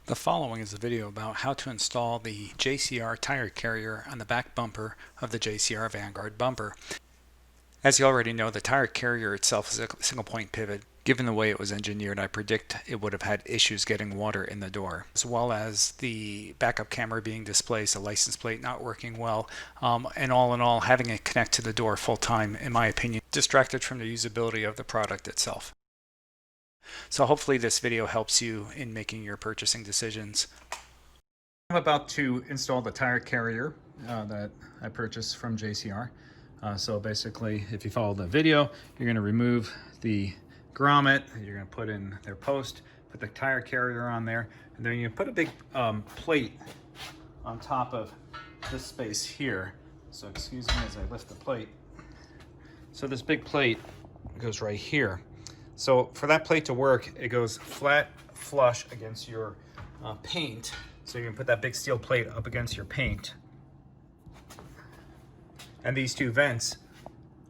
The following is a video about how to install the JCR tire carrier on the back bumper of the JCR Vanguard bumper. As you already know, the tire carrier itself is a single point pivot. Given the way it was engineered, I predict it would have had issues getting water in the door, as well as the backup camera being displaced, a license plate not working well, and all in all, having it connect to the door full time, in my opinion, distracted from the usability of the product itself. So hopefully this video helps you in making your purchasing decisions. I'm about to install the tire carrier that I purchased from JCR. So basically, if you follow the video, you're going to remove the grommet, you're going to put in their post, put the tire carrier on there, and then you put a big plate on top of this space here. So excuse me as I lift the plate. So this big plate goes right here. So for that plate to work, it goes flat flush against your paint. So you can put that big steel plate up against your paint. And these two vents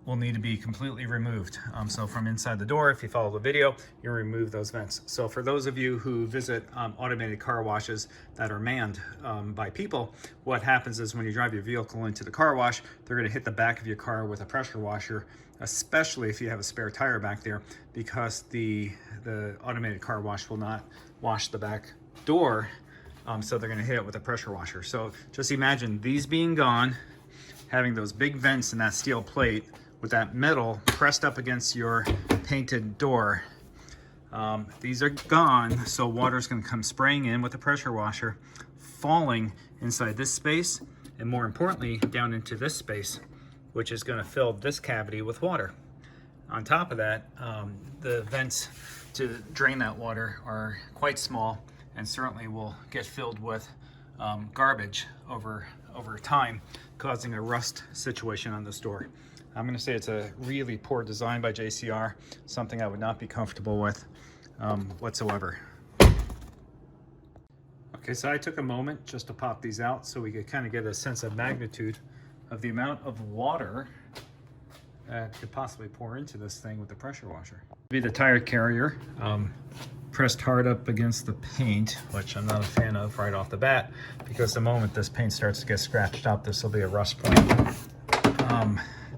will need to be completely removed. So from inside the door, if you follow the video, you remove those vents. So for those of you who visit automated car washes that are manned by people, what happens is when you drive your vehicle into the car wash, they're gonna hit the back of your car with a pressure washer, especially if you have a spare tire back there, because the automated car wash will not wash the back door. So they're gonna hit it with a pressure washer. So just imagine these being gone, having those big vents in that steel plate with that metal pressed up against your painted door. These are gone, so water's gonna come spraying in with the pressure washer, falling inside this space, and more importantly, down into this space, which is gonna fill this cavity with water. On top of that, the vents to drain that water are quite small and certainly will get filled with garbage over time, causing a rust situation on this door. I'm going to say it's a really poor design by JCR, something I would not be comfortable with whatsoever. Okay, so I took a moment just to pop these out so we could kind of get a sense of magnitude of the amount of water that could possibly pour into this thing with the pressure washer. Be the tire carrier pressed hard up against the paint, which I'm not a fan of right off the bat, because the moment this paint starts to get scratched up, this will be a rust point.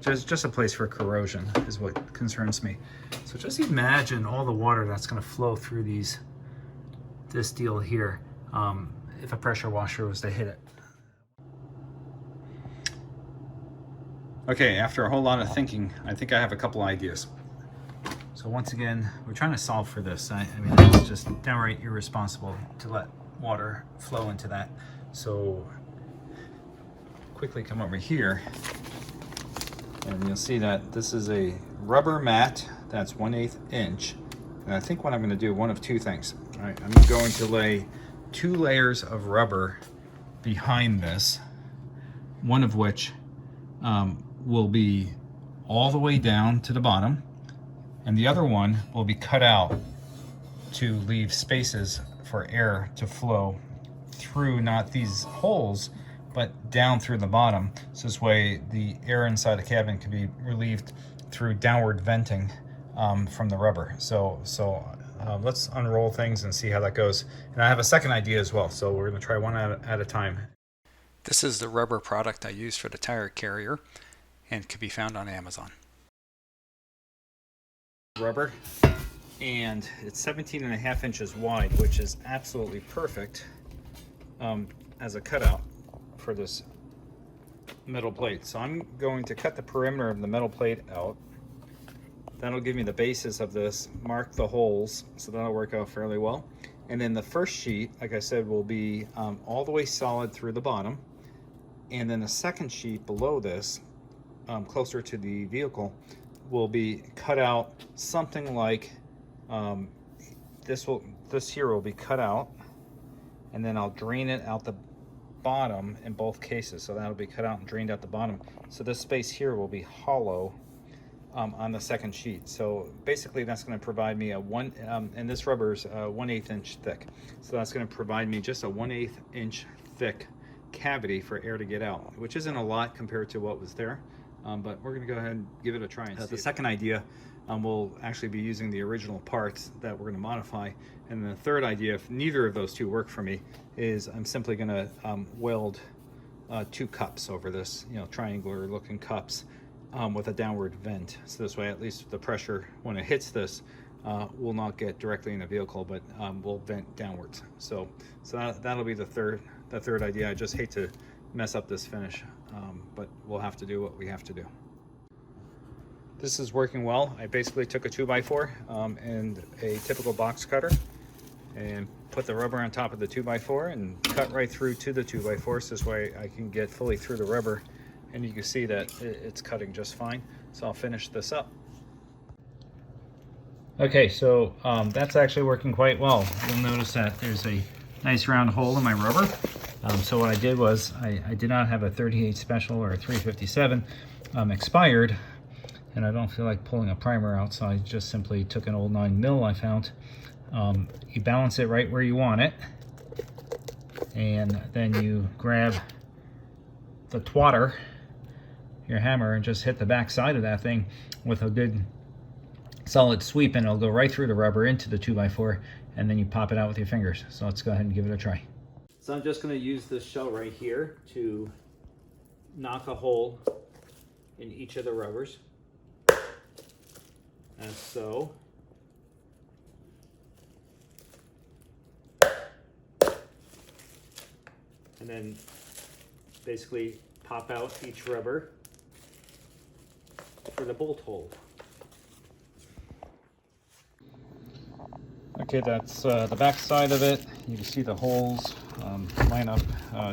Just a place for corrosion is what concerns me. So just imagine all the water that's going to flow through this deal here if a pressure washer was to hit it. Okay, after a whole lot of thinking, I think I have a couple ideas. So once again, we're trying to solve for this. I mean, it's just downright irresponsible to let water flow into that. So quickly come over here, and you'll see that this is a rubber mat that's 1/8 inch. And I think what I'm going to do, one of two things. All right, I'm going to lay 2 layers of rubber behind this, one of which will be all the way down to the bottom, and the other one will be cut out to leave spaces for air to flow through, not these holes, but down through the bottom. So this way the air inside the cabin can be relieved through downward venting from the rubber. So let's unroll things and see how that goes. And I have a second idea as well, so we're going to try one at a time. This is the rubber product I use for the tire carrier and can be found on Amazon. Rubber, and it's 17.5 inches wide, which is absolutely perfect as a cutout for this metal plate. So I'm going to cut the perimeter of the metal plate out. That'll give me the basis of this, mark the holes, so that'll work out fairly well. And then the first sheet, like I said, will be all the way solid through the bottom. And then the second sheet below this, closer to the vehicle, will be cut out something like this here will be cut out, and then I'll drain it out the bottom in both cases. So that'll be cut out and drained out the bottom. So this space here will be hollow on the second sheet. So basically that's going to provide me a and this rubber is 1/8 inch thick. So that's going to provide me just a 1/8 inch thick cavity for air to get out, which isn't a lot compared to what was there. But we're going to go ahead and give it a try and see. The second idea we'll actually be using the original parts that we're going to modify. And the third idea, if neither of those two work for me, is I'm simply going to weld 2 cups over this, triangular looking cups with a downward vent. So this way, at least the pressure when it hits this will not get directly in the vehicle, but will vent downwards. So that'll be the third idea. I just hate to mess up this finish, but we'll have to do what we have to do. This is working well. I basically took a 2x4 and a typical box cutter and put the rubber on top of the 2x4 and cut right through to the 2x4, so this way I can get fully through the rubber, and you can see that it's cutting just fine. So I'll finish this up. Okay, so that's actually working quite well. You'll notice that there's a nice round hole in my rubber. So what I did was I did not have a 38 special or a 357 expired, and I don't feel like pulling a primer out, so I just simply took an old 9mm I found. You balance it right where you want it, and then you grab the twatter, your hammer, and just hit the back side of that thing with a good solid sweep, and it'll go right through the rubber into the 2x4, and then you pop it out with your fingers. So let's go ahead and give it a try. So I'm just going to use this shell right here to knock a hole in each of the rubbers, as so. And then basically pop out each rubber for the bolt hole. Okay, that's the back side of it. You can see the holes line up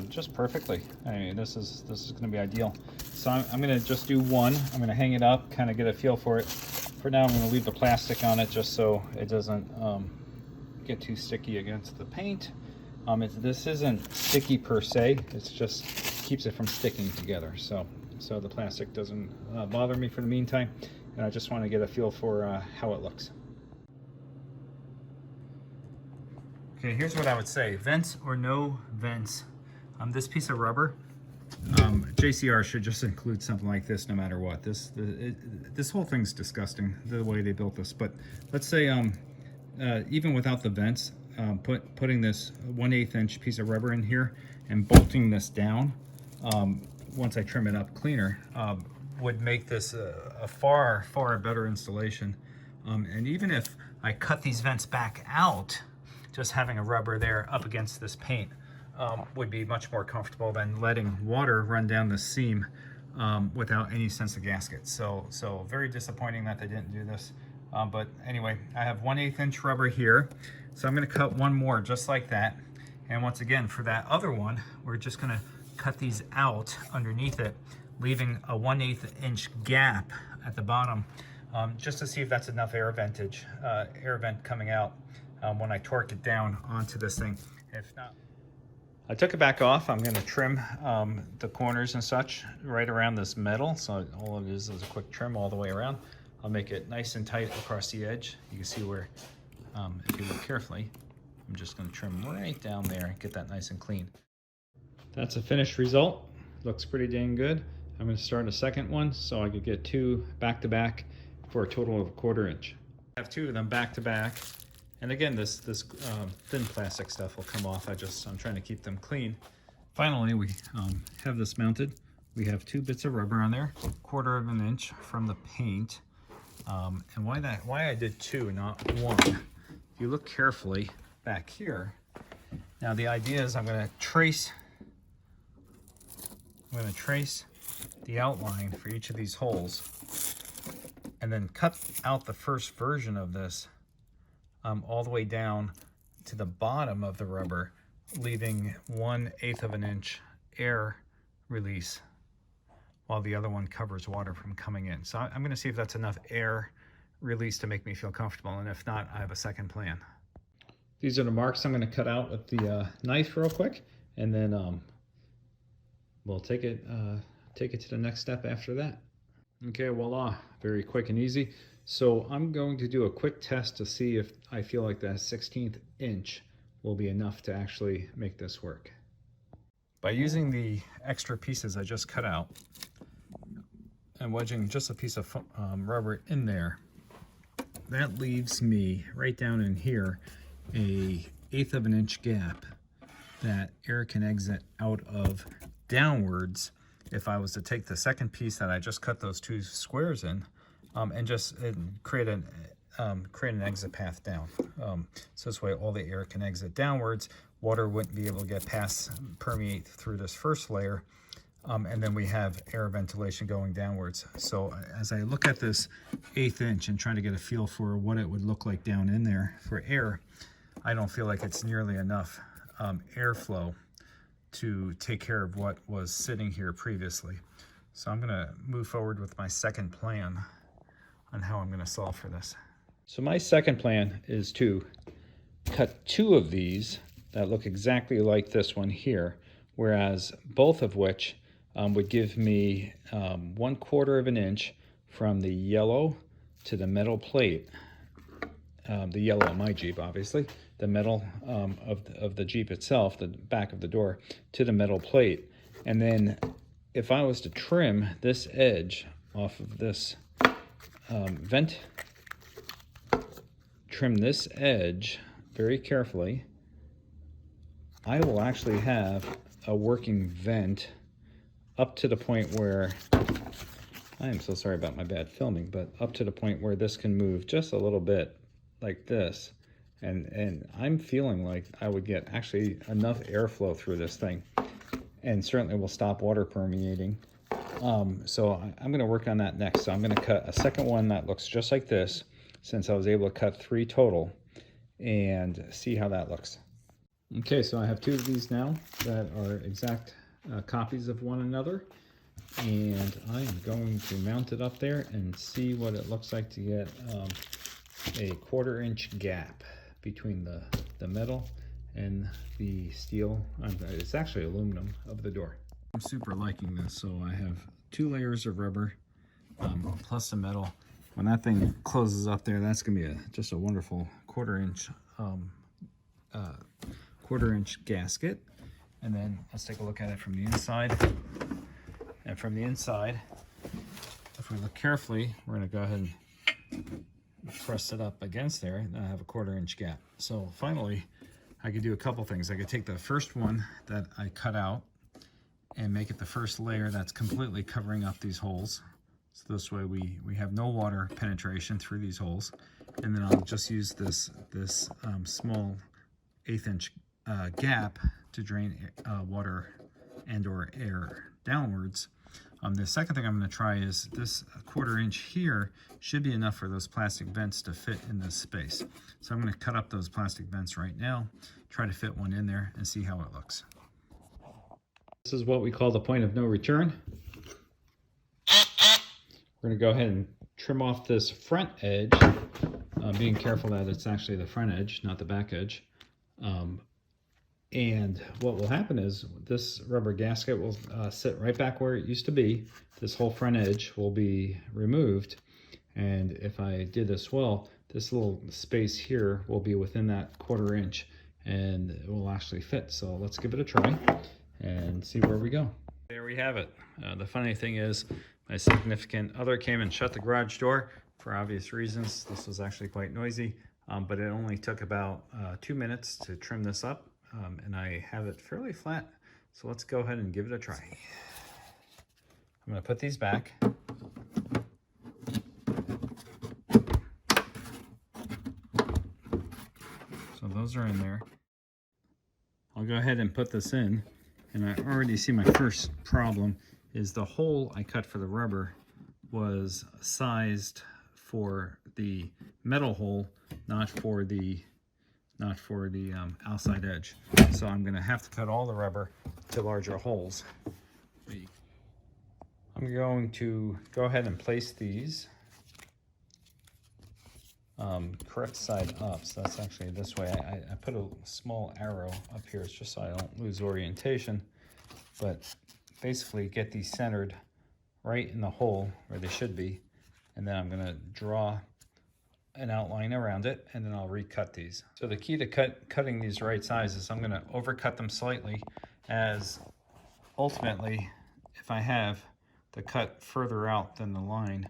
just perfectly. I mean, this is going to be ideal. So I'm going to just do one. I'm going to hang it up, kind of get a feel for it. For now, I'm going to leave the plastic on it just so it doesn't get too sticky against the paint. This isn't sticky per se. It's just keeps it from sticking together. So the plastic doesn't bother me for the meantime, and I just want to get a feel for how it looks. Okay, here's what I would say. Vents or no vents, this piece of rubber, JCR should just include something like this no matter what. This whole thing's disgusting, the way they built this. But let's say even without the vents, putting this 1/8 inch piece of rubber in here and bolting this down, once I trim it up cleaner, would make this a far better installation. And even if I cut these vents back out, just having a rubber there up against this paint would be much more comfortable than letting water run down the seam without any sense of gasket. So very disappointing that they didn't do this. But anyway, I have 1/8 inch rubber here. So I'm going to cut one more just like that. And once again, for that other one, we're just going to cut these out underneath it, leaving a 1/8 inch gap at the bottom, just to see if that's enough air vent coming out when I torque it down onto this thing. If not, I took it back off. I'm going to trim the corners and such right around this metal. So all it is a quick trim all the way around. I'll make it nice and tight across the edge. You can see where, if you look carefully, I'm just going to trim right down there and get that nice and clean. That's a finished result. Looks pretty dang good. I'm going to start a second one so I could get 2 back to back for a total of 1/4 inch. I have 2 of them back to back. And again, this thin plastic stuff will come off. I'm trying to keep them clean. Finally, we have this mounted. We have 2 bits of rubber on there, 1/4 inch from the paint. And why I did 2, not 1. If you look carefully back here, now the idea is I'm going to trace the outline for each of these holes, and then cut out the first version of this all the way down to the bottom of the rubber, leaving 1/8 inch air release while the other one covers water from coming in. So I'm going to see if that's enough air release to make me feel comfortable, and if not, I have a second plan. These are the marks I'm going to cut out with the knife real quick, and then we'll take it to the next step after that. Okay, voila, very quick and easy. So I'm going to do a quick test to see if I feel like that 1/16 inch will be enough to actually make this work. By using the extra pieces I just cut out and wedging just a piece of rubber in there, that leaves me right down in here a 1/8 of an inch gap that air can exit out of downwards if I was to take the second piece that I just cut those 2 squares in and just create an exit path down. So this way all the air can exit downwards. Water wouldn't be able to get past, permeate through this first layer. And then we have air ventilation going downwards. So as I look at this 1/8 inch and trying to get a feel for what it would look like down in there for air, I don't feel like it's nearly enough airflow to take care of what was sitting here previously. So I'm gonna move forward with my second plan on how I'm gonna solve for this. So my second plan is to cut 2 of these that look exactly like this one here, whereas both of which would give me 1/4 of an inch from the yellow to the metal plate. The yellow on my Jeep, obviously, the metal of the Jeep itself, the back of the door, to the metal plate. And then if I was to trim this edge off of this vent, trim this edge very carefully, I will actually have a working vent up to the point where, I am so sorry about my bad filming, but up to the point where this can move just a little bit like this. And I'm feeling like I would get actually enough airflow through this thing, and certainly will stop water permeating. So I'm gonna work on that next. So I'm gonna cut a second one that looks just like this, since I was able to cut 3 total, and see how that looks. Okay, so I have 2 of these now that are exact copies of one another, and I am going to mount it up there and see what it looks like to get a 1/4 inch gap between the metal and the steel. It's actually aluminum of the door. I'm super liking this. So I have 2 layers of rubber plus the metal. When that thing closes up there, that's gonna be just a wonderful 1/4 inch 1/4 inch gasket. And then let's take a look at it from the inside. And from the inside, if we look carefully, we're gonna go ahead and press it up against there, and I have a 1/4 inch gap. So finally, I could do a couple things. I could take the first one that I cut out and make it the first layer that's completely covering up these holes. So this way we have no water penetration through these holes. And then I'll just use this small 1/8 inch gap to drain water and or air downwards. The second thing I'm going to try is this 1/4 inch here should be enough for those plastic vents to fit in this space. So I'm going to cut up those plastic vents right now, try to fit one in there and see how it looks. This is what we call the point of no return. We're going to go ahead and trim off this front edge, being careful that it's actually the front edge, not the back edge. And what will happen is this rubber gasket will sit right back where it used to be. This whole front edge will be removed. And if I did this well, this little space here will be within that 1/4 inch and it will actually fit. So let's give it a try and see where we go. There we have it. The funny thing is my significant other came and shut the garage door for obvious reasons. This was actually quite noisy, but it only took about 2 minutes to trim this up. And I have it fairly flat. So let's go ahead and give it a try. I'm going to put these back. So those are in there. I'll go ahead and put this in. And I already see my first problem is the hole I cut for the rubber was sized for the metal hole, not for the outside edge. So I'm gonna have to cut all the rubber to larger holes. I'm going to go ahead and place these correct side up. So that's actually this way. I put a small arrow up here just so I don't lose orientation, but basically get these centered right in the hole where they should be. And then I'm gonna draw an outline around it, and then I'll recut these. So the key to cutting these right size is I'm gonna overcut them slightly, as ultimately, if I have the cut further out than the line,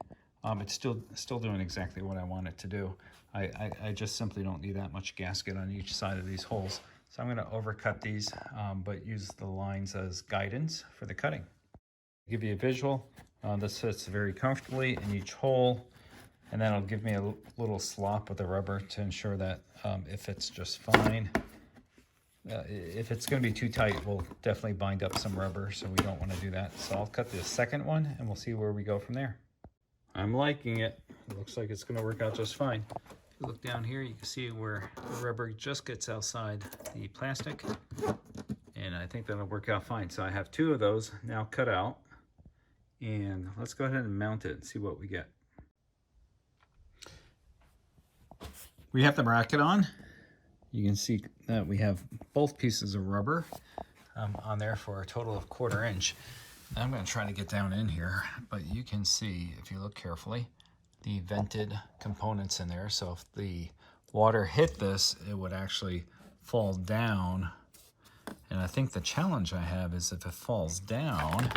it's still doing exactly what I want it to do. I just simply don't need that much gasket on each side of these holes. So I'm going to overcut these, but use the lines as guidance for the cutting. Give you a visual. This fits very comfortably in each hole, and then it'll give me a little slop with the rubber to ensure that it fits just fine. If it's going to be too tight, we'll definitely bind up some rubber, so we don't want to do that. So I'll cut the second one, and we'll see where we go from there. I'm liking it. It looks like it's going to work out just fine. If you look down here, you can see where the rubber just gets outside the plastic, and I think that'll work out fine. So I have 2 of those now cut out, and let's go ahead and mount it and see what we get. We have the bracket on. You can see that we have both pieces of rubber on there for a total of 1/4 inch. I'm going to try to get down in here, but you can see, if you look carefully, the vented components in there. So if the water hit this, it would actually fall down. And I think the challenge I have is if it falls down,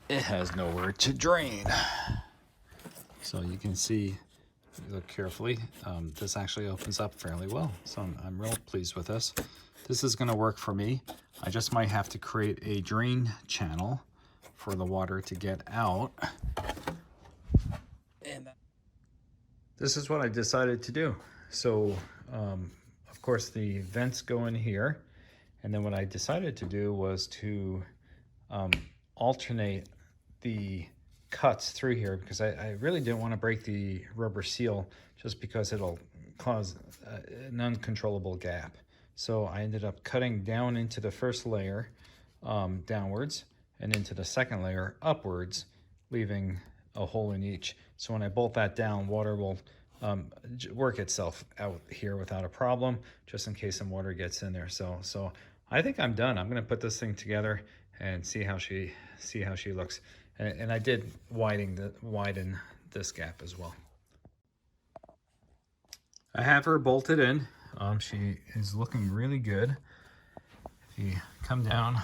it has nowhere to drain. So you can see, if you look carefully, this actually opens up fairly well. So I'm real pleased with this. This is going to work for me. I just might have to create a drain channel for the water to get out. And this is what I decided to do. So, of course, the vents go in here. And then what I decided to do was to alternate the cuts through here, because I really didn't want to break the rubber seal just because it'll cause an uncontrollable gap. So I ended up cutting down into the first layer downwards and into the second layer upwards, leaving a hole in each. So when I bolt that down, water will work itself out here without a problem, just in case some water gets in there. So I think I'm done. I'm going to put this thing together and see how she looks. And I did widen this gap as well. I have her bolted in. She is looking really good. If you come down,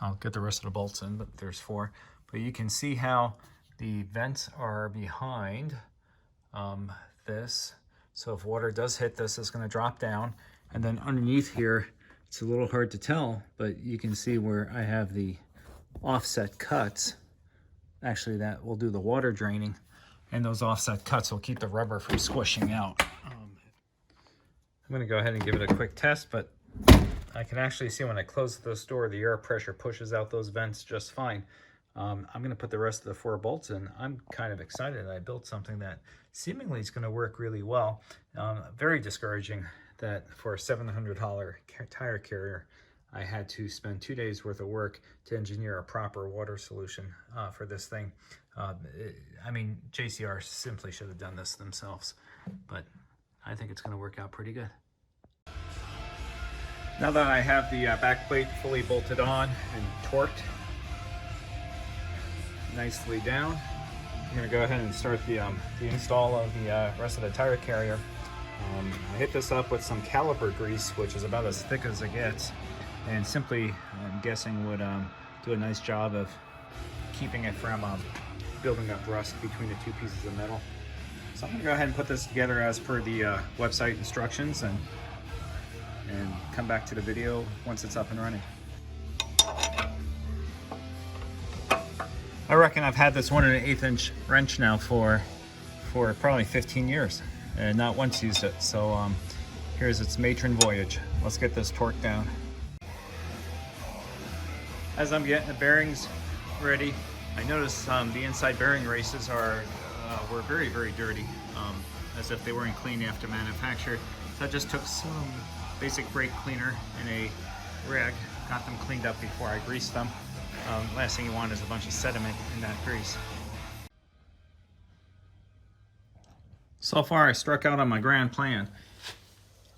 I'll get the rest of the bolts in, but there's 4. But you can see how the vents are behind this. So if water does hit this, it's going to drop down. And then underneath here, it's a little hard to tell, but you can see where I have the offset cuts. Actually, that will do the water draining, and those offset cuts will keep the rubber from squishing out. I'm going to go ahead and give it a quick test, but I can actually see when I close this door, the air pressure pushes out those vents just fine. I'm going to put the rest of the 4 bolts in. I'm kind of excited. I built something that seemingly is going to work really well. Very discouraging that for a $700 tire carrier, I had to spend 2 days worth of work to engineer a proper water solution for this thing. I mean, JCR simply should have done this themselves, but I think it's going to work out pretty good. Now that I have the back plate fully bolted on and torqued nicely down, I'm going to go ahead and start the install of the rest of the tire carrier. I hit this up with some caliper grease, which is about as thick as it gets, and simply, I'm guessing, would do a nice job of keeping it from building up rust between the 2 pieces of metal. So I'm going to go ahead and put this together as per the website instructions and come back to the video once it's up and running. I reckon I've had this 1 1/8 inch wrench now for probably 15 years and not once used it. So here's its matron voyage. Let's get this torqued down. As I'm getting the bearings ready, I noticed the inside bearing races were very, very dirty, as if they weren't clean after manufacture. So I just took some basic brake cleaner and a rag, got them cleaned up before I greased them. Last thing you want is a bunch of sediment in that grease. So far I struck out on my grand plan.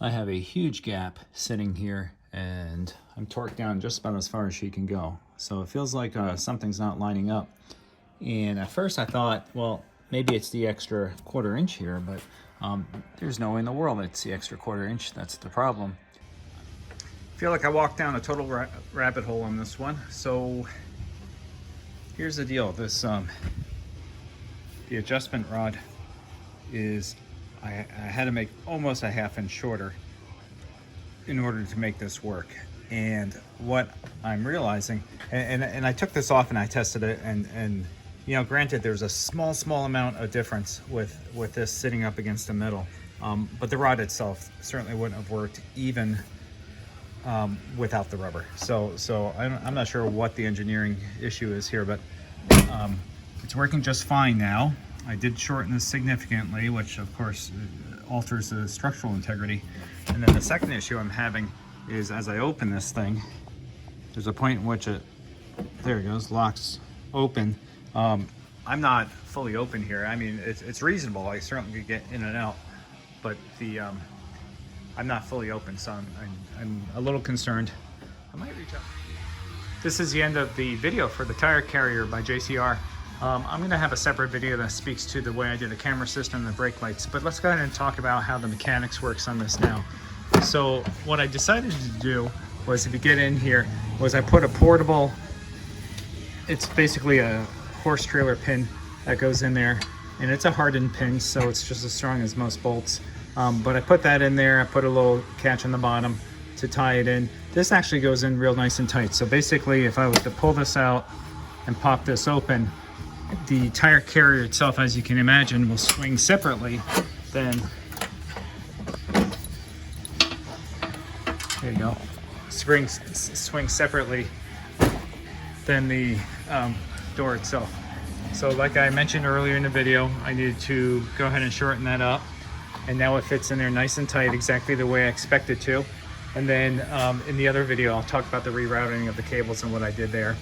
I have a huge gap sitting here, and I'm torqued down just about as far as she can go. So it feels like something's not lining up. And at first I thought, well, maybe it's the extra 1/4 inch here, but there's no way in the world it's the extra 1/4 inch. That's the problem. I feel like I walked down a total rabbit hole on this one. So here's the deal. This the adjustment rod is, I had to make almost a 1/2 inch shorter in order to make this work. And what I'm realizing, and I took this off and I tested it, and you know, granted there's a small amount of difference with this sitting up against the middle, but the rod itself certainly wouldn't have worked even without the rubber. So I'm not sure what the engineering issue is here, but it's working just fine now. I did shorten this significantly, which of course alters the structural integrity. And then the second issue I'm having is, as I open this thing, there's a point in which it, there it goes, locks open. I'm not fully open here. I mean, it's reasonable. I certainly could get in and out, but the I'm not fully open, so I'm a little concerned. I might reach out. This is the end of the video for the tire carrier by JCR. I'm going to have a separate video that speaks to the way I did the camera system and the brake lights, but let's go ahead and talk about how the mechanics works on this now. So what I decided to do was, if you get in here, was I put a portable, it's basically a horse trailer pin that goes in there, and it's a hardened pin, so it's just as strong as most bolts. But I put that in there. I put a little catch on the bottom to tie it in. This actually goes in real nice and tight. So basically, if I was to pull this out and pop this open, the tire carrier itself, as you can imagine, will swing separately than, there you go, swing separately than the door itself. So like I mentioned earlier in the video, I needed to go ahead and shorten that up, and now it fits in there nice and tight, exactly the way I expected to. And then in the other video, I'll talk about the rerouting of the cables and what I did there.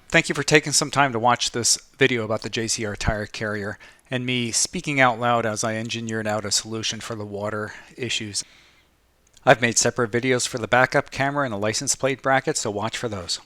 Thank you for taking some time to watch this video about the JCR tire carrier and me speaking out loud as I engineered out a solution for the water issues. I've made separate videos for the backup camera and the license plate bracket, so watch for those.